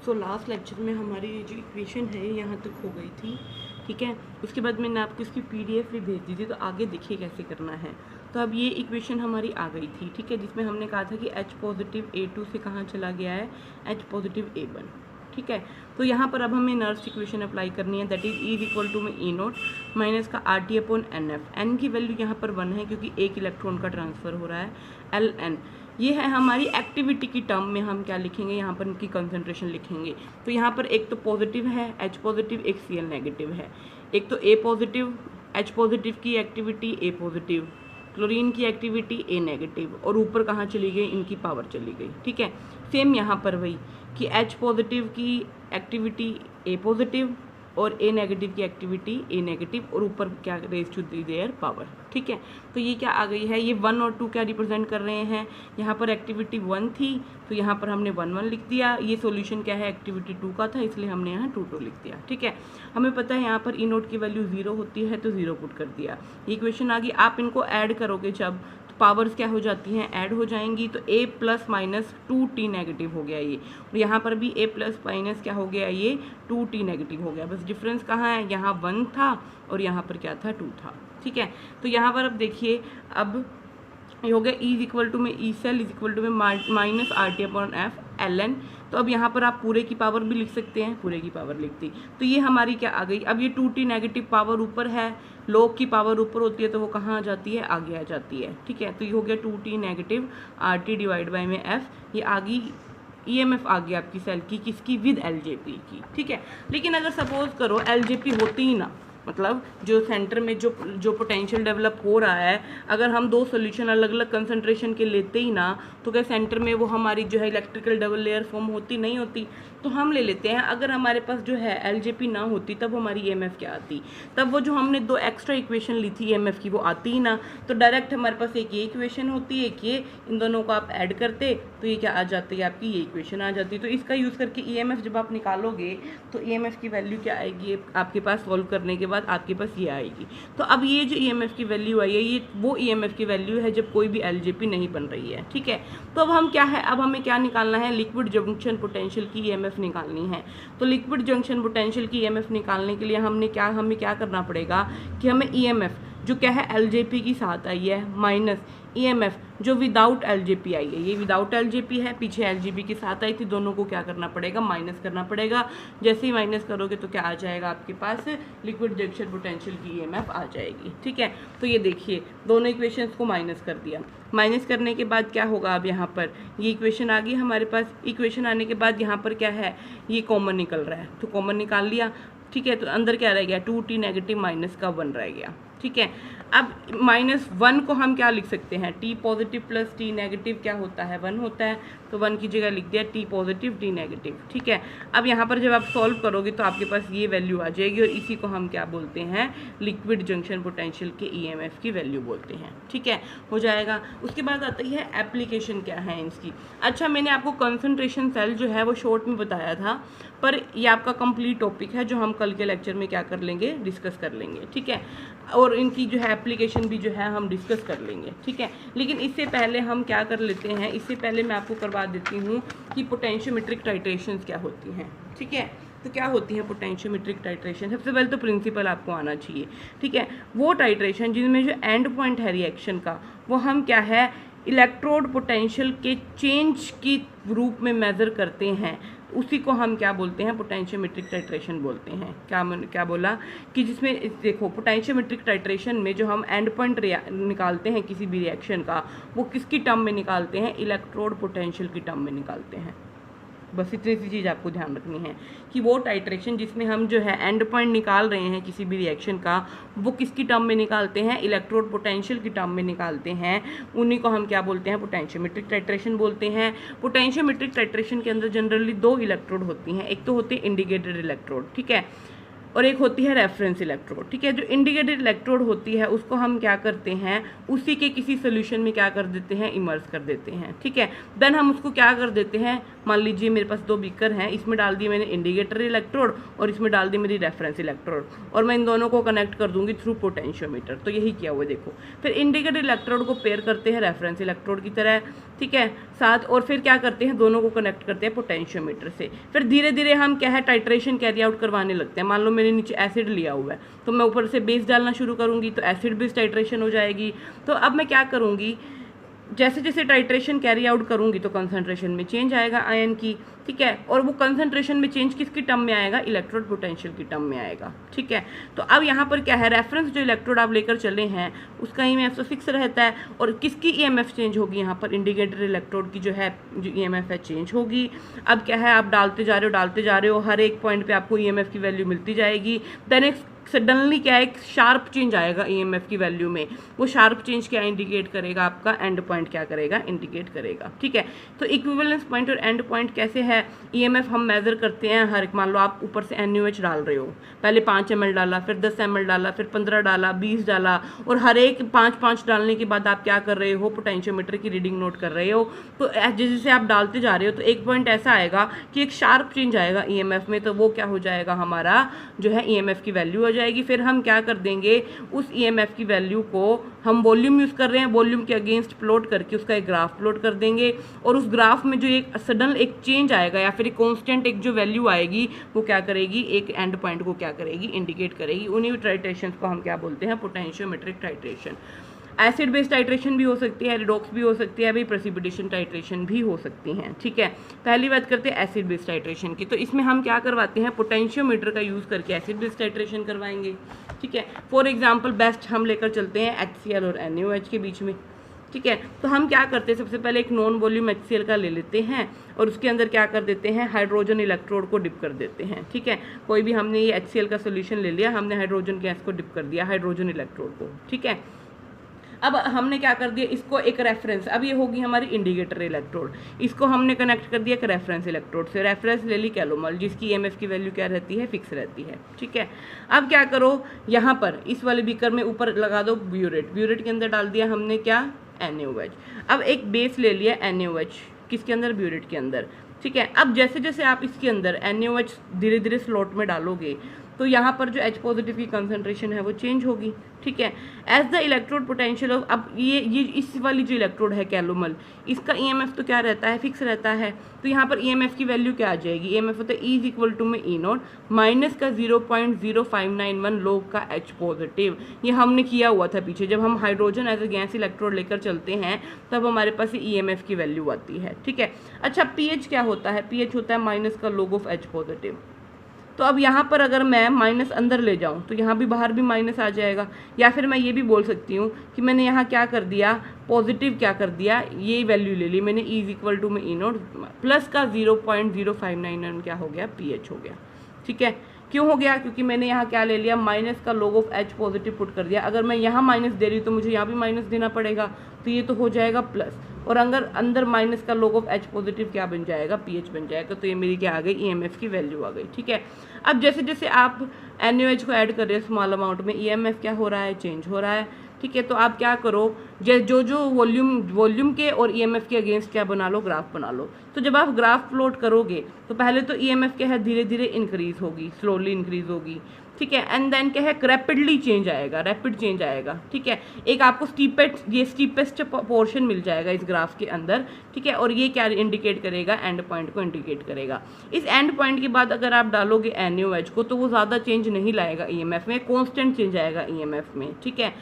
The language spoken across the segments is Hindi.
तो लास्ट लेक्चर में हमारी जो इक्वेशन है यहाँ तक हो गई थी, ठीक है। उसके बाद मैंने आपको इसकी PDF भी भेज दी थी, तो आगे देखिए कैसे करना है। तो अब ये इक्वेशन हमारी आ गई थी, ठीक है, जिसमें हमने कहा था कि H पॉजिटिव A2 से कहाँ चला गया है, H पॉजिटिव A1, ठीक है। तो यहाँ पर अब हमें नर्व्स इक्वेशन अप्लाई करनी है, दैट इज इक्वल टू में E0 माइनस का RT अपॉन NF। N की वैल्यू यहाँ पर 1 है क्योंकि एक इलेक्ट्रॉन का ट्रांसफ़र हो रहा है, LN। ये है हमारी एक्टिविटी की टर्म में हम क्या लिखेंगे, यहाँ पर इनकी कंसंट्रेशन लिखेंगे। तो यहाँ पर एक तो पॉजिटिव है H पॉजिटिव, एक Cl नेगेटिव है, एक तो A पॉजिटिव, H पॉजिटिव की एक्टिविटी A पॉजिटिव, क्लोरीन की एक्टिविटी A नेगेटिव, और ऊपर कहाँ चली गई, इनकी पावर चली गई, ठीक है। सेम यहाँ पर वही कि H पॉजिटिव की एक्टिविटी A पॉजिटिव और A नेगेटिव की एक्टिविटी A नेगेटिव, और ऊपर क्या raise to the their power, ठीक है। तो ये क्या आ गई है, ये 1 और 2 क्या रिप्रेजेंट कर रहे हैं, यहाँ पर एक्टिविटी 1 थी तो यहाँ पर हमने 1 1 लिख दिया। ये सॉल्यूशन क्या है, एक्टिविटी 2 का था, इसलिए हमने यहाँ 2 2 लिख दिया, ठीक है। हमें पता है यहाँ पर E0 की वैल्यू 0 होती है तो 0 पुट कर दिया। ये इक्वेशन आ गई। आप इनको ऐड करोगे जब, पावर्स क्या हो जाती हैं, ऐड हो जाएंगी। तो A plus minus 2T negative हो गया ये, और यहाँ पर भी A प्लस माइनस क्या हो गया, ये 2T नेगेटिव हो गया। बस डिफरेंस कहाँ है, यहाँ 1 था और यहाँ पर क्या था, 2 था, ठीक है। तो यहाँ पर अब देखिए, अब ये हो गया E इज इक्वल टू में E cell is equal to में minus RT upon F LN। तो अब यहाँ पर आप पूरे की पावर भी लिख सकते हैं, पूरे की पावर लिख दी। तो ये हमारी क्या आ गई, अब ये 2T नेगेटिव पावर ऊपर है, लोग की पावर ऊपर होती है तो वो कहाँ आ जाती है, आगे आ जाती है, ठीक है। तो ये हो गया 2T negative RT divide by में F। ये आ गई EMF आ गई आपकी सेल की, किसकी, विद LJP की, ठीक है। लेकिन अगर सपोज करो LJP होती ही ना, मतलब जो सेंटर में जो पोटेंशियल डेवलप हो रहा है, अगर हम 2 सोल्यूशन अलग अलग कंसंट्रेशन के लेते ही ना, तो क्या सेंटर में वो हमारी जो है इलेक्ट्रिकल डबल लेयर फॉर्म होती, नहीं होती। तो हम ले लेते हैं, अगर हमारे पास जो है LJP ना होती तब हमारी EMF क्या आती, तब वो जो हमने 2 एक्स्ट्रा इक्वेशन ली थी EMF की वो आती ही ना। तो डायरेक्ट हमारे पास एक ये इक्वेशन होती है, एक ये, इन दोनों को आप ऐड करते तो ये क्या आ जाती है, आपकी ये इक्वेशन आ जाती है। तो इसका यूज़ करके EMF जब आप निकालोगे तो EMF की वैल्यू क्या आएगी आपके पास, सॉल्व करने के बाद आपके पास ये आएगी। तो अब ये जो EMF की वैल्यू आई है, ये वो EMF की वैल्यू है जब कोई भी LJP नहीं बन रही है, ठीक है। तो अब हम क्या है, अब हमें क्या निकालना है, लिक्विड जंक्शन पोटेंशियल की EMF निकालनी है। तो लिक्विड जंक्शन पोटेंशियल की EMF निकालने के लिए हमें क्या करना पड़ेगा कि हमें EMF जो क्या है LJP की साथ आई है, माइनस EMF जो विदाउट LJP आई है, ये विदाउट LJP है, पीछे LJP के साथ आई थी, दोनों को क्या करना पड़ेगा, माइनस करना पड़ेगा। जैसे ही माइनस करोगे तो क्या आ जाएगा आपके पास, लिक्विड जंक्शन पोटेंशियल की EMF आ जाएगी, ठीक है। तो ये देखिए दोनों इक्वेशंस को माइनस कर दिया। माइनस करने के बाद क्या होगा, अब यहाँ पर ये इक्वेशन आ गई हमारे पास। इक्वेशन आने के बाद यहाँ पर क्या है, ये कॉमन निकल रहा है, तो कॉमन निकाल लिया, ठीक है। तो अंदर क्या रह गया, 2T नेगेटिव माइनस का 1 रह गया, ठीक है। अब -1 को हम क्या लिख सकते हैं, T positive plus T negative क्या होता है, 1 होता है, तो 1 की जगह लिख दिया T पॉजिटिव T नेगेटिव, ठीक है। अब यहाँ पर जब आप सॉल्व करोगे तो आपके पास ये वैल्यू आ जाएगी, और इसी को हम क्या बोलते हैं, लिक्विड जंक्शन पोटेंशियल के EMF की वैल्यू बोलते हैं, ठीक है, हो जाएगा। उसके बाद आती है एप्लीकेशन क्या है इसकी। अच्छा, मैंने आपको कंसंट्रेशन सेल जो है वो शॉर्ट में बताया था, पर ये आपका कंप्लीट टॉपिक है जो हम कल के लेक्चर में क्या कर लेंगे, डिस्कस कर लेंगे, ठीक है। और इनकी जो है एप्लीकेशन भी जो है हम डिस्कस कर लेंगे, ठीक है। लेकिन इससे पहले हम क्या कर लेते हैं, इससे पहले मैं आपको करवा देती हूँ कि पोटेंशियोमेट्रिक टाइट्रेशंस क्या होती हैं, ठीक है। तो क्या होती है पोटेंशियोमेट्रिक टाइट्रेशन, सबसे पहले तो प्रिंसिपल आपको आना चाहिए, ठीक है। वो टाइट्रेशन जिनमें जो एंड पॉइंट है रिएक्शन का, वो हम क्या है, इलेक्ट्रोड पोटेंशियल के चेंज की रूप में मेज़र करते हैं, उसी को हम क्या बोलते हैं, पोटेंशियोमेट्रिक टाइट्रेशन बोलते हैं। क्या बोला कि जिसमें देखो पोटेंशियोमेट्रिक टाइट्रेशन में जो हम एंड पॉइंट निकालते हैं किसी भी रिएक्शन का, वो किसकी टर्म में निकालते हैं, इलेक्ट्रोड पोटेंशियल की टर्म में निकालते हैं। बस इतनी सी चीज़ आपको ध्यान रखनी है कि वो टाइट्रेशन जिसमें हम जो है एंड पॉइंट निकाल रहे हैं किसी भी रिएक्शन का, वो किसकी टर्म में निकालते हैं, इलेक्ट्रोड पोटेंशियल की टर्म में निकालते हैं। उन्हीं को हम क्या बोलते हैं, पोटेंशियोमेट्रिक टाइट्रेशन बोलते हैं। पोटेंशियोमेट्रिक टाइट्रेशन के अंदर जनरली 2 इलेक्ट्रोड होती हैं, एक तो होते हैं इंडिकेटेड इलेक्ट्रोड, ठीक है, और एक होती है रेफरेंस इलेक्ट्रोड। ठीक है, जो इंडिकेटेड इलेक्ट्रोड होती है उसको हम क्या करते हैं, उसी के किसी सोल्यूशन में क्या कर देते हैं, इमर्स कर देते हैं। ठीक है, देन हम उसको क्या कर देते हैं, मान लीजिए मेरे पास 2 बीकर हैं, इसमें डाल दिए मैंने इंडिकेटर इलेक्ट्रोड और इसमें डाल दी मेरी रेफरेंस इलेक्ट्रोड, और मैं इन दोनों को कनेक्ट कर दूंगी थ्रू पोटेंशियोमीटर। तो यही किया हुआ देखो। फिर इंडिकेटर इलेक्ट्रोड को पेयर करते हैं रेफरेंस इलेक्ट्रोड की तरह, ठीक है, साथ, और फिर क्या करते हैं, दोनों को कनेक्ट करते हैं पोटेंशियोमीटर से। फिर धीरे धीरे हम क्या है, टाइट्रेशन कैरी आउट करवाने लगते हैं। मान लो मैंने नीचे एसिड लिया हुआ है, तो मैं ऊपर से बेस डालना शुरू करूँगी, तो एसिड बेस टाइट्रेशन हो जाएगी। तो अब मैं क्या करूँगी, जैसे जैसे टाइट्रेशन कैरी आउट करूंगी तो कंसंट्रेशन में चेंज आएगा आयन की। ठीक है, और वो कंसंट्रेशन में चेंज किसकी टर्म में आएगा, इलेक्ट्रोड पोटेंशियल की टर्म में आएगा। ठीक है, तो अब यहाँ पर क्या है, रेफरेंस जो इलेक्ट्रोड आप लेकर चले हैं उसका ईएमएफ तो फिक्स रहता है, और किसकी ईएमएफ चेंज होगी, यहाँ पर इंडिकेटर इलेक्ट्रोड की जो ईएमएफ है चेंज होगी। अब क्या है, आप डालते जा रहे हो, हर एक पॉइंट पे आपको ईएमएफ की वैल्यू मिलती जाएगी। देन एक सडनली क्या है, एक शार्प चेंज आएगा ईएमएफ की वैल्यू में। वो शार्प चेंज क्या इंडिकेट करेगा, आपका एंड पॉइंट क्या करेगा, इंडिकेट करेगा। ठीक है, तो इक्विवेलेंस पॉइंट और एंड पॉइंट कैसे है, ईएमएफ हम मेजर करते हैं हर एक, मान लो आप ऊपर से NaOH डाल रहे हो, पहले 5 ml डाला, फिर 10 ml डाला, फिर 15 डाला, 20 डाला, और हर एक 5 डालने के बाद आप क्या कर रहे हो, पोटेंशियोमीटर की रीडिंग नोट कर रहे हो। तो जैसे आप डालते जा रहे हो तो एक पॉइंट ऐसा आएगा कि एक शार्प चेंज आएगा ईएमएफ में, तो वो क्या हो जाएगा, हमारा जो है ईएमएफ की वैल्यू हो जाएगी। फिर हम क्या कर देंगे, उस ईएमएफ की वैल्यू को हम वॉल्यूम यूज़ कर रहे हैं, वॉल्यूम के अगेंस्ट प्लॉट करके उसका एक ग्राफ प्लॉट कर देंगे, और उस ग्राफ में जो एक सडन एक चेंज आएगा या फिर एक कांस्टेंट एक जो वैल्यू आएगी वो क्या करेगी, एक एंड पॉइंट को क्या करेगी, इंडिकेट करेगी। उन्हीं टाइट्रेशन को हम क्या बोलते हैं, potentiometric titration. Acid based titration भी हो सकती है, रिडॉक्स भी हो सकती है, अभी प्रेसिपिटेशन टाइट्रेशन भी हो सकती हैं। ठीक है, पहली बात करते हैं एसिड बेस्ड टाइट्रेशन की। तो इसमें हम क्या करवाते हैं, पोटेंशियोमीटर का यूज़ करके एसिड बेस्ड टाइट्रेशन करवाएंगे। ठीक है, फॉर एग्जांपल बेस्ट हम लेकर चलते हैं HCl और NaOH के बीच में। ठीक है, तो हम क्या करते हैं, सबसे पहले एक नॉन वॉल्यूम HCl का ले लेते हैं और उसके अंदर क्या कर देते हैं, हाइड्रोजन इलेक्ट्रोड को डिप कर देते हैं। ठीक है, कोई भी हमने ये HCl का सोल्यूशन ले लिया, हमने हाइड्रोजन गैस को डिप कर दिया, हाइड्रोजन इलेक्ट्रोड को। ठीक है, अब हमने क्या कर दिया, इसको एक रेफरेंस, अब ये होगी हमारी इंडिकेटर इलेक्ट्रोड, इसको हमने कनेक्ट कर दिया एक रेफरेंस इलेक्ट्रोड से। रेफरेंस ले ली कैलोमल, जिसकी ईएमएफ की वैल्यू क्या रहती है, फिक्स रहती है। ठीक है, अब क्या करो, यहाँ पर इस वाले बीकर में ऊपर लगा दो ब्यूरेट, ब्यूरेट के अंदर डाल दिया हमने क्या, NaOH। अब एक बेस ले लिया NaOH, किसके अंदर, ब्यूरेट के अंदर। ठीक है, अब जैसे जैसे आप इसके अंदर NaOH धीरे धीरे स्लॉट में डालोगे तो यहाँ पर जो H पॉजिटिव की कंसंट्रेशन है वो चेंज होगी। ठीक है, as the electrode potential of, अब ये इस वाली जो इलेक्ट्रोड है कैलोमल, इसका ईएमएफ तो क्या रहता है, फिक्स रहता है। तो यहाँ पर ईएमएफ की वैल्यू क्या आ जाएगी, ईएमएफ होता है E में E0 माइनस का 0.0591 लोग का H पॉजिटिव। ये हमने किया हुआ था पीछे, जब हम hydrogen as a gas electrode लेकर चलते हैं तब हमारे पास ईएमएफ की वैल्यू आती है। ठीक है, अच्छा pH क्या होता है, pH होता है माइनस का log ऑफ H पॉजिटिव। तो अब यहाँ पर अगर मैं माइनस अंदर ले जाऊँ तो यहाँ भी बाहर भी माइनस आ जाएगा, या फिर मैं ये भी बोल सकती हूँ कि मैंने यहाँ क्या कर दिया, पॉजिटिव क्या कर दिया, ये वैल्यू ले ली मैंने E में E0 प्लस का 0.0599 क्या हो गया, pH हो गया। ठीक है, क्यों हो गया, क्योंकि मैंने यहाँ क्या ले लिया, माइनस का log of H positive put कर दिया। अगर मैं यहाँ माइनस दे रही हूँ तो मुझे यहाँ भी माइनस देना पड़ेगा, तो ये तो हो जाएगा प्लस, और अगर अंदर माइनस का log ऑफ H पॉजिटिव क्या बन जाएगा, pH बन जाएगा। तो ये मेरी क्या आ गई, ईएमएफ की वैल्यू आ गई। ठीक है, अब जैसे जैसे आप NaOH को ऐड कर रहे हैं स्मॉल अमाउंट में, ईएमएफ क्या हो रहा है, चेंज हो रहा है। ठीक है, तो आप क्या करो, जो वॉल्यूम के और ईएमएफ के अगेंस्ट क्या बना लो, ग्राफ बना लो। तो जब आप ग्राफ प्लॉट करोगे तो पहले तो ईएमएफ क्या है, धीरे धीरे इंक्रीज होगी, स्लोली इंक्रीज होगी। ठीक है, एंड देन क्या है, रैपिडली चेंज आएगा, रैपिड चेंज आएगा। ठीक है, एक आपको स्टीपेस्ट पोर्शन मिल जाएगा इस ग्राफ के अंदर। ठीक है, और ये क्या इंडिकेट करेगा, एंड पॉइंट को इंडिकेट करेगा। इस एंड पॉइंट के बाद अगर आप डालोगे NaOH को तो वो ज़्यादा चेंज नहीं लाएगा ईएमएफ में, कांस्टेंट चेंज आएगा ईएमएफ में। ठीक है,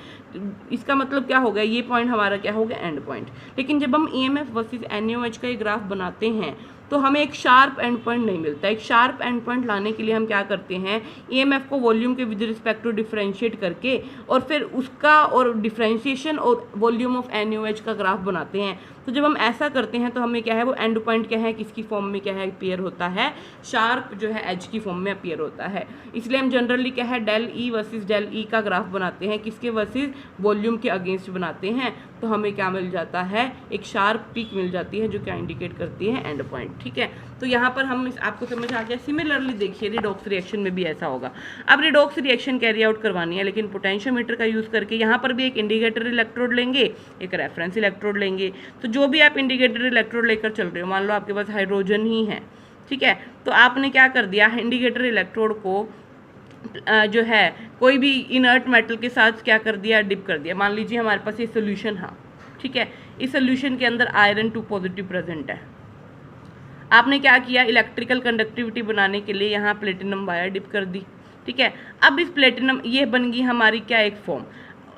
इसका मतलब क्या हो गया, ये पॉइंट हमारा क्या हो गया, एंड पॉइंट। लेकिन जब हम ईएमएफ वर्सेस NaOH का ये ग्राफ बनाते हैं तो हमें एक शार्प एंड पॉइंट नहीं मिलता। एक शार्प एंड पॉइंट लाने के लिए हम क्या करते हैं, ईएमएफ को वॉल्यूम के विद रिस्पेक्ट टू डिफरेंशिएट करके और फिर उसका और डिफरेंशिएशन और वॉल्यूम ऑफ NaOH का ग्राफ बनाते हैं। तो जब हम ऐसा करते हैं तो हमें क्या है, वो एंड पॉइंट क्या है, किसकी फॉर्म में क्या है, अपीयर होता है, शार्प जो है H की फॉर्म में अपीयर होता है। इसलिए हम जनरली क्या है, del E versus del E का ग्राफ बनाते हैं, किसके वर्सेस वॉल्यूम के अगेंस्ट बनाते हैं। तो हमें क्या मिल जाता है, एक शार्प पीक मिल जाती है जो क्या इंडिकेट करती है एंड पॉइंट, ठीक है। तो यहाँ पर हम आपको समझ आ गया। सिमिलरली देखिए रिडॉक्स रिएक्शन में भी ऐसा होगा। अब रिडॉक्स रिएक्शन कैरी आउट करवानी है, लेकिन पोटेंशियोमीटर का यूज़ करके यहाँ पर भी एक इंडिकेटर इलेक्ट्रोड लेंगे, एक रेफरेंस इलेक्ट्रोड लेंगे। तो जो भी आप इंडिकेटर इलेक्ट्रोड लेकर चल रहे हो, मान लो आपके पास हाइड्रोजन ही है, ठीक है, तो आपने क्या कर दिया, इंडिकेटर इलेक्ट्रोड को जो है कोई भी इनर्ट मेटल के साथ क्या कर दिया, डिप कर दिया। मान लीजिए हमारे पास ये सोल्यूशन, हाँ ठीक है, इस सोल्यूशन के अंदर आयरन 2 पॉजिटिव प्रेजेंट है। आपने क्या किया, इलेक्ट्रिकल कंडक्टिविटी बनाने के लिए यहाँ प्लेटिनम वायर डिप कर दी, ठीक है। अब इस प्लेटिनम, ये बन गई हमारी क्या, एक फॉर्म,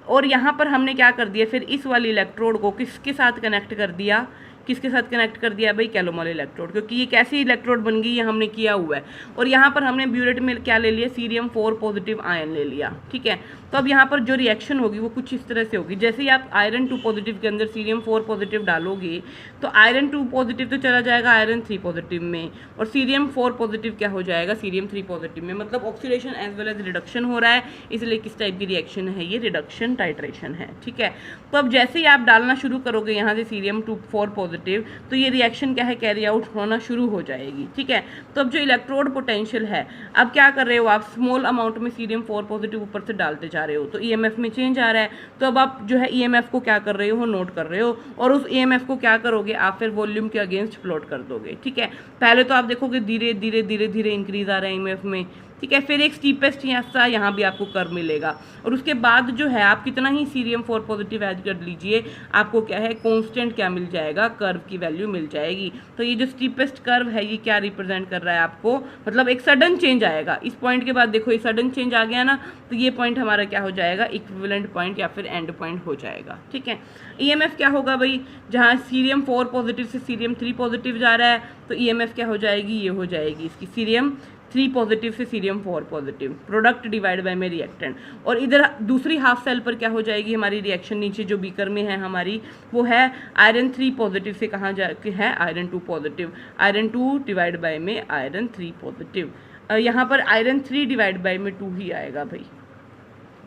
और यहाँ पर हमने क्या कर दिया, फिर इस वाली इलेक्ट्रोड को किसके साथ कनेक्ट कर दिया, किसके साथ कनेक्ट कर दिया भाई, कैलोमोल इलेक्ट्रोड, क्योंकि ये कैसी इलेक्ट्रोड बन गई, ये हमने किया हुआ है। और यहाँ पर हमने ब्यूरेट में क्या ले लिया, सीरियम 4 पॉजिटिव आयन ले लिया, ठीक है। तो अब यहाँ पर जो रिएक्शन होगी वो कुछ इस तरह से होगी, जैसे ही आप आयरन 2 पॉजिटिव के अंदर सीरियम 4 पॉजिटिव डालोगे तो आयरन 2 पॉजिटिव तो चला जाएगा आयरन 3 पॉजिटिव में, और सीरियम 4 पॉजिटिव क्या हो जाएगा, सीरियम 3 पॉजिटिव में। मतलब oxidation as well as reduction हो रहा है, इसलिए किस टाइप की रिएक्शन है, ये रिडक्शन टाइट्रेशन है, ठीक है। तो अब जैसे ही आप डालना शुरू करोगे यहाँ से सीरियम 4 पॉजिटिव, तो ये रिएक्शन क्या है, कैरी आउट होना शुरू हो जाएगी, ठीक है। तो अब जो इलेक्ट्रोड पोटेंशियल है, अब क्या कर रहे हो आप, स्मॉल अमाउंट में सीरियम 4 पॉजिटिव ऊपर से डालते जा रहे हो, तो ईएमएफ में चेंज आ रहा है। तो अब आप जो है ईएमएफ को क्या कर रहे हो, नोट कर रहे हो, और उस ईएमएफ को क्या करोगे आप, फिर वॉल्यूम के अगेंस्ट प्लॉट कर दोगे, ठीक है। पहले तो आप देखोगे धीरे धीरे धीरे धीरे इंक्रीज आ रहा है ईएमएफ में, ठीक है। फिर एक स्टीपेस्ट यहाँ भी आपको कर्व मिलेगा, और उसके बाद जो है आप कितना ही सीरियम 4 पॉजिटिव ऐड कर लीजिए, आपको क्या है, कांस्टेंट क्या मिल जाएगा, कर्व की वैल्यू मिल जाएगी। तो ये जो स्टीपेस्ट कर्व है ये क्या रिप्रेजेंट कर रहा है आपको, मतलब एक सडन चेंज आएगा इस पॉइंट के बाद। देखो ये सडन चेंज आ गया ना, तो ये पॉइंट हमारा क्या हो जाएगा, इक्विवेलेंट पॉइंट या फिर एंड पॉइंट हो जाएगा, ठीक है। ईएमएफ क्या होगा भाई, जहाँ सीरियम 4 पॉजिटिव से सीरियम 3 पॉजिटिव जा रहा है, तो ईएमएफ क्या हो जाएगी, ये हो जाएगी इसकी सीरियम 3 पॉजिटिव से cerium 4 positive, product divide by में रिएक्टेंट। और इधर दूसरी हाफ सेल पर क्या हो जाएगी हमारी रिएक्शन, नीचे जो बीकर में है हमारी, वो है आयरन 3 पॉजिटिव से कहाँ जा के है, iron 2 positive, iron 2 divide by में आयरन 3 पॉजिटिव। यहाँ पर आयरन 3 डिवाइड बाय में 2 ही आएगा भाई,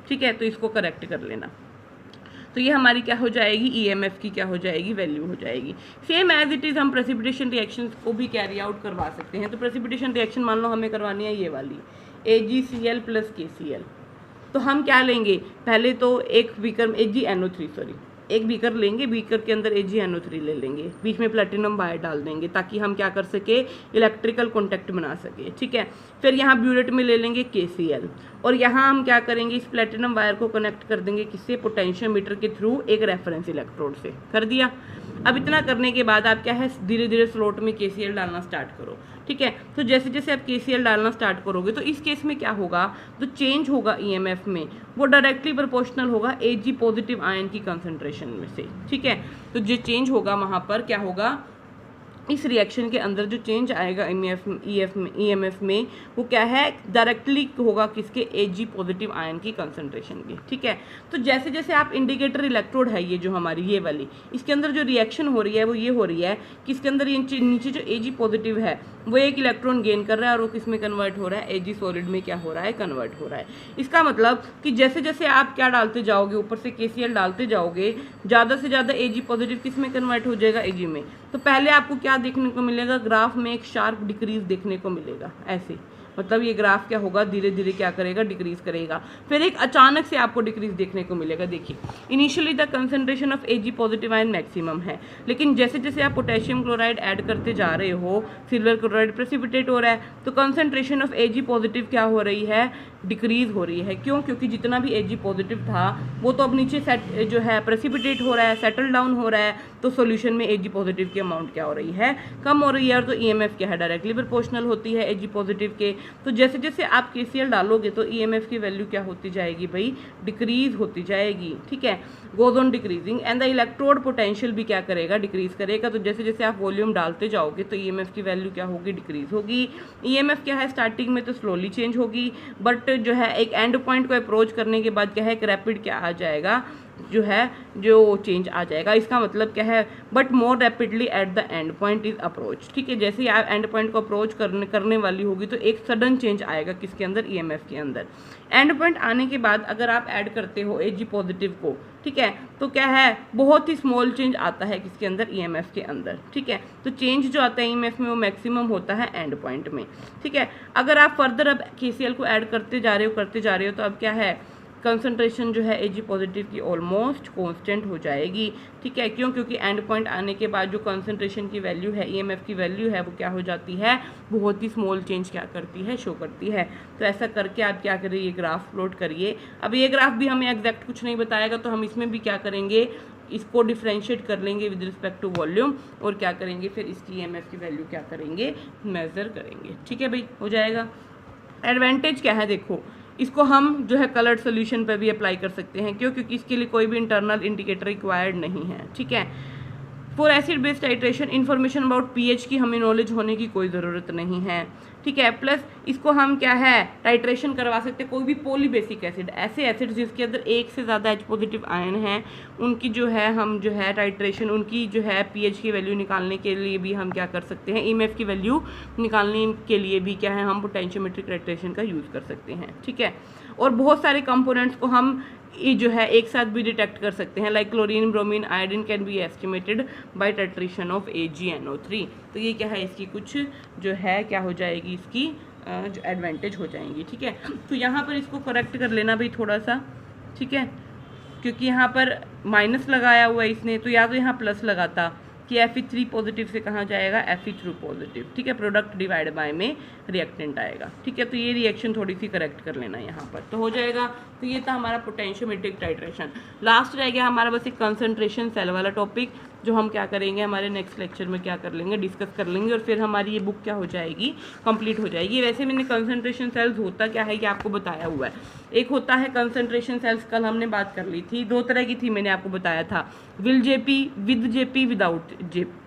ठीक है। तो इसको करेक्ट कर लेना। तो ये हमारी क्या हो जाएगी, ईएमएफ की क्या हो जाएगी, वैल्यू हो जाएगी। सेम एज इट इज़ हम प्रेसिपिटेशन रिएक्शंस को भी कैरी आउट करवा सकते हैं। तो प्रेसिपिटेशन रिएक्शन मान लो हमें करवानी है ये वाली AgCl + KCl। तो हम क्या लेंगे, पहले तो एक बीकर में AgNO3 सॉरी, एक बीकर लेंगे, बीकर के अंदर AgNO3 ले लेंगे, बीच में प्लेटिनम वायर डाल देंगे ताकि हम क्या कर सके, इलेक्ट्रिकल कॉन्टैक्ट बना सके, ठीक है। फिर यहाँ ब्यूरेट में ले लेंगे KCl, और यहाँ हम क्या करेंगे, इस प्लेटिनम वायर को कनेक्ट कर देंगे किससे, पोटेंशियोमीटर के थ्रू एक रेफरेंस इलेक्ट्रोड से, कर दिया। अब इतना करने के बाद आप क्या है, धीरे धीरे स्लॉट में KCl डालना स्टार्ट करो, ठीक है। तो जैसे जैसे आप KCl डालना स्टार्ट करोगे तो इस केस में क्या होगा, तो चेंज होगा ईएमएफ में, वो डायरेक्टली प्रोपोर्शनल होगा Ag पॉजिटिव आयन की कंसंट्रेशन में से, ठीक है। तो जो चेंज होगा वहाँ पर क्या होगा, इस रिएक्शन के अंदर जो चेंज आएगा ईएमएफ में वो क्या है, डायरेक्टली होगा किसके, Ag पॉजिटिव आयन की कंसंट्रेशन के, ठीक है। तो जैसे जैसे आप इंडिकेटर इलेक्ट्रोड है ये जो हमारी ये वाली, इसके अंदर जो रिएक्शन हो रही है वो ये हो रही है कि इसके अंदर ये नीचे जो Ag पॉजिटिव है वो एक इलेक्ट्रॉन गेन कर रहा है, और वो किस में कन्वर्ट हो रहा है, Ag सॉलिड में क्या हो रहा है, कन्वर्ट हो रहा है। इसका मतलब कि जैसे जैसे आप क्या डालते जाओगे, ऊपर से KCl डालते जाओगे, ज़्यादा से ज़्यादा Ag पॉजिटिव किस में कन्वर्ट हो जाएगा, Ag में। तो पहले आपको क्या देखने को मिलेगा, ग्राफ में एक शार्प डिक्रीज देखने को मिलेगा ऐसे, मतलब ये ग्राफ क्या होगा, धीरे धीरे क्या करेगा, डिक्रीज करेगा। फिर एक अचानक से आपको डिक्रीज देखने को मिलेगा। देखिए initially the concentration of Ag positive ion maximum है, लेकिन जैसे जैसे आप पोटेशियम क्लोराइड ऐड करते जा रहे हो, सिल्वर क्लोराइड प्रेसिपिटेट हो रहा है, तो कंसंट्रेशन ऑफ Ag पॉजिटिव क्या हो रही है, डिक्रीज हो रही है। क्यों, क्योंकि जितना भी Ag पॉजिटिव था वो तो अब नीचे सेट जो है प्रेसिपिटेट हो रहा है, सेटल डाउन हो रहा है, तो सॉल्यूशन में Ag पॉजिटिव की अमाउंट क्या हो रही है, कम हो रही है। और तो ईएमएफ क्या है, डायरेक्टली प्रोपोर्शनल होती है Ag पॉजिटिव के। तो जैसे जैसे आप KCl डालोगे तो ईएमएफ की वैल्यू क्या होती जाएगी भाई, डिक्रीज होती जाएगी, ठीक है, goes on decreasing. And the electrode potential भी क्या करेगा, डिक्रीज करेगा। तो जैसे जैसे आप वॉल्यूम डालते जाओगे तो ईएमएफ की वैल्यू क्या होगी, डिक्रीज होगी। ईएमएफ क्या है, स्टार्टिंग में तो स्लोली चेंज होगी, बट जो है एक एंड पॉइंट को अप्रोच करने के बाद क्या है, एक रैपिड क्या आ जाएगा, जो है जो चेंज आ जाएगा। इसका मतलब क्या है, but more rapidly at the end point is approach. ठीक है, जैसे ही आप एंड पॉइंट को अप्रोच करने वाली होगी तो एक सडन चेंज आएगा किसके अंदर, ईएमएफ के अंदर। एंड पॉइंट आने के बाद अगर आप ऐड करते हो एजी पॉजिटिव को, ठीक है, तो क्या है, बहुत ही स्मॉल चेंज आता है किसके अंदर, ईएमएफ के अंदर। ठीक है, तो चेंज जो आता है ईएमएफ में वो मैक्सिमम होता है एंड पॉइंट में। ठीक है, अगर आप फर्दर अब केसीएल को ऐड करते जा रहे हो तो अब क्या है, कंसंट्रेशन जो है एजी पॉजिटिव की ऑलमोस्ट कांस्टेंट हो जाएगी। ठीक है, क्यों, क्योंकि एंड पॉइंट आने के बाद जो कंसंट्रेशन की वैल्यू है, ईएमएफ की वैल्यू है, वो क्या हो जाती है, बहुत ही स्मॉल चेंज क्या करती है, शो करती है। तो ऐसा करके आप क्या करिए, ये ग्राफ प्लॉट करिए। अब ये ग्राफ भी हमें एग्जैक्ट कुछ नहीं बताएगा, तो हम इसमें भी क्या करेंगे, इसको डिफ्रेंशिएट कर लेंगे विद रिस्पेक्ट टू वॉल्यूम, और क्या करेंगे फिर इसकी ईएमएफ की वैल्यू क्या करेंगे, मेजर करेंगे। ठीक है भाई, हो जाएगा। एडवांटेज क्या है, देखो इसको हम जो है कलर्ड सोल्यूशन पर भी अप्लाई कर सकते हैं, क्यों, क्योंकि इसके लिए कोई भी इंटरनल इंडिकेटर रिक्वायर्ड नहीं है। ठीक है, for acid based titration information about pH की हमें नॉलेज होने की कोई ज़रूरत नहीं है। ठीक है, प्लस इसको हम क्या है, टाइट्रेशन करवा सकते हैं कोई भी पॉलीबेसिक एसिड, ऐसे एसिड जिसके अंदर एक से ज़्यादा एच पॉजिटिव आयन हैं, उनकी जो है हम जो है टाइट्रेशन, उनकी जो है पीएच की वैल्यू निकालने के लिए भी हम क्या कर सकते हैं, ईएमएफ की वैल्यू निकालने के लिए भी क्या है, हम पोटेंशियोमेट्रिक टाइट्रेशन का यूज़ कर सकते हैं। ठीक है, और बहुत सारे कंपोनेंट्स को हम ये जो है एक साथ भी डिटेक्ट कर सकते हैं, like chlorine, bromine, iodine can be estimated by titration of AgNO3। तो ये क्या है, इसकी कुछ जो है क्या हो जाएगी, इसकी जो एडवांटेज हो जाएंगी। ठीक है, तो यहाँ पर इसको करेक्ट कर लेना भाई थोड़ा सा। ठीक है, क्योंकि यहाँ पर माइनस लगाया हुआ है इसने, तो या तो यहाँ प्लस लगाता कि Fe3 पॉजिटिव से कहाँ जाएगा, Fe2 पॉजिटिव। ठीक है, प्रोडक्ट डिवाइड बाय में रिएक्टेंट आएगा। ठीक है, तो ये रिएक्शन थोड़ी सी करेक्ट कर लेना यहाँ पर, तो हो जाएगा। तो ये था हमारा पोटेंशियोमेट्रिक टाइट्रेशन। लास्ट रह गया हमारा बस एक कंसंट्रेशन सेल वाला टॉपिक, जो हम क्या करेंगे हमारे नेक्स्ट लेक्चर में क्या कर लेंगे, डिस्कस कर लेंगे, और फिर हमारी ये बुक क्या हो जाएगी, कंप्लीट हो जाएगी। वैसे मैंने कंसंट्रेशन सेल्स होता क्या है ये आपको बताया हुआ है। एक होता है कंसंट्रेशन सेल्स, कल हमने बात कर ली थी, दो तरह की थी, मैंने आपको बताया था, विद जेपी विदाउट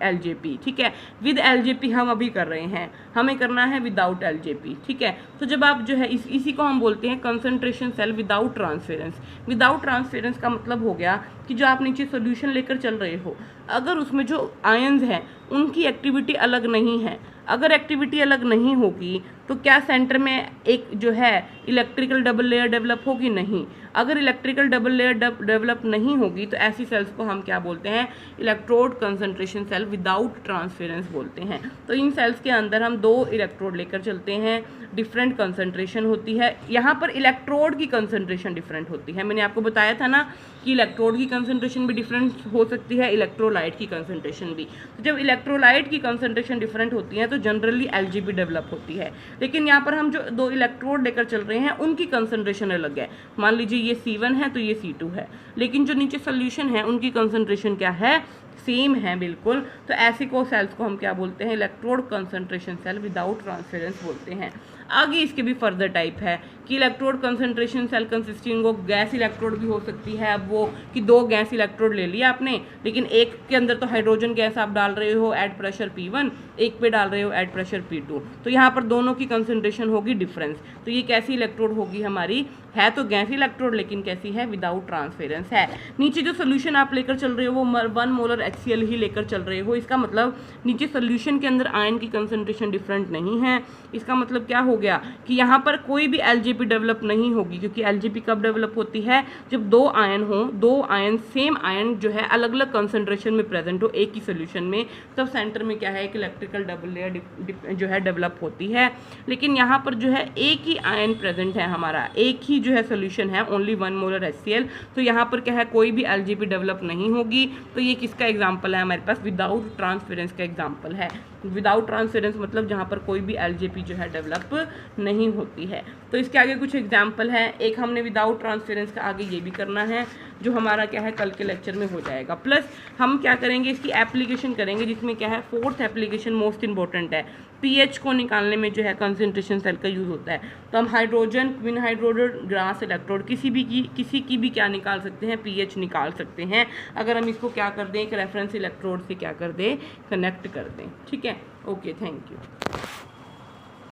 LJP। ठीक है, विद LJP हम अभी कर रहे हैं, हमें करना है विदाउट LJP। ठीक है, तो जब आप जो है इसी को हम बोलते हैं concentration cell without transference. Without transference का मतलब हो गया कि जो आप नीचे सोल्यूशन लेकर चल रहे हो, अगर उसमें जो आयंस हैं उनकी एक्टिविटी अलग नहीं है, अगर एक्टिविटी अलग नहीं होगी तो क्या सेंटर में एक जो है इलेक्ट्रिकल डबल लेयर डेवलप होगी, नहीं। अगर इलेक्ट्रिकल डबल लेयर डेवलप नहीं होगी तो ऐसी सेल्स को हम क्या बोलते हैं, electrode concentration cell without transference बोलते हैं। तो इन सेल्स के अंदर हम दो इलेक्ट्रोड लेकर चलते हैं, डिफरेंट कंसंट्रेशन होती है। यहाँ पर इलेक्ट्रोड की कंसंट्रेशन डिफरेंट होती है, मैंने आपको बताया था ना कि इलेक्ट्रोड की कंसंट्रेशन भी डिफरेंट हो सकती है, इलेक्ट्रोलाइट की कंसंट्रेशन भी। तो जब इलेक्ट्रोलाइट की कंसंट्रेशन डिफरेंट होती है तो जनरली LJP डेवलप होती है, लेकिन यहाँ पर हम जो दो इलेक्ट्रोड लेकर चल रहे हैं उनकी कंसंट्रेशन अलग है। मान लीजिए ये C1 है तो ये C2 है, लेकिन जो नीचे सोल्यूशन है उनकी कंसंट्रेशन क्या है, सेम है बिल्कुल। तो ऐसी को सेल्स को हम क्या बोलते हैं, electrode concentration cell without transference बोलते हैं। आगे इसके भी फर्दर टाइप है कि electrode concentration cell consisting of gas electrode भी हो सकती है। अब वो कि दो गैस इलेक्ट्रोड ले लिया आपने, लेकिन एक के अंदर तो हाइड्रोजन गैस आप डाल रहे हो एट प्रेशर P1, एक पे डाल रहे हो एट प्रेशर P2, तो यहाँ पर दोनों की कंसंट्रेशन होगी डिफरेंस। तो ये कैसी इलेक्ट्रोड होगी हमारी, है तो गैस इलेक्ट्रोड लेकिन कैसी है, विदाउट ट्रांसफेरेंस है। नीचे जो सोल्यूशन आप लेकर चल रहे हो वो 1 मोलर HCl ही लेकर चल रहे हो, इसका मतलब नीचे सोल्यूशन के अंदर आयन की कंसंट्रेशन डिफरेंट नहीं है। इसका मतलब क्या हो गया कि यहाँ पर कोई भी LJP डेवलप नहीं होगी, क्योंकि LJP कब डेवलप होती है, जब दो आयन हो, दो आयन सेम आयन जो है अलग अलग कंसंट्रेशन में प्रेजेंट हो एक ही सोल्यूशन में, तब सेंटर में क्या है, एक इलेक्ट्रिकल डबल लेयर जो है डेवलप होती है। लेकिन यहाँ पर जो है एक ही आयन प्रेजेंट है, हमारा एक ही जो है सोल्यूशन है, ओनली 1 मोलर HCl, तो यहाँ पर क्या है, कोई भी LJP डेवलप नहीं होगी। तो ये किसका एग्जाम्पल है, हमारे पास विदाउट ट्रांसफेरेंस का एग्जाम्पल है। विदाउट ट्रांसफेरेंस मतलब जहाँ पर कोई भी LJP जो है डेवलप नहीं होती है। तो इसके आगे कुछ एग्जाम्पल है, एक हमने विदाउट ट्रांसफेरेंस का आगे ये भी करना है, जो हमारा क्या है कल के लेक्चर में हो जाएगा। प्लस हम क्या करेंगे, इसकी एप्लीकेशन करेंगे, जिसमें क्या है फोर्थ एप्लीकेशन मोस्ट इंपॉर्टेंट है, पीएच को निकालने में जो है कंसंट्रेशन सेल का यूज़ होता है। तो हम hydrogen, quin hydrogen, glass electrode किसी की भी क्या निकाल सकते हैं, पीएच निकाल सकते हैं, अगर हम इसको क्या कर दें, एक रेफरेंस इलेक्ट्रोड से क्या कर दें, कनेक्ट कर दें। ठीक है, ओके, थैंक यू।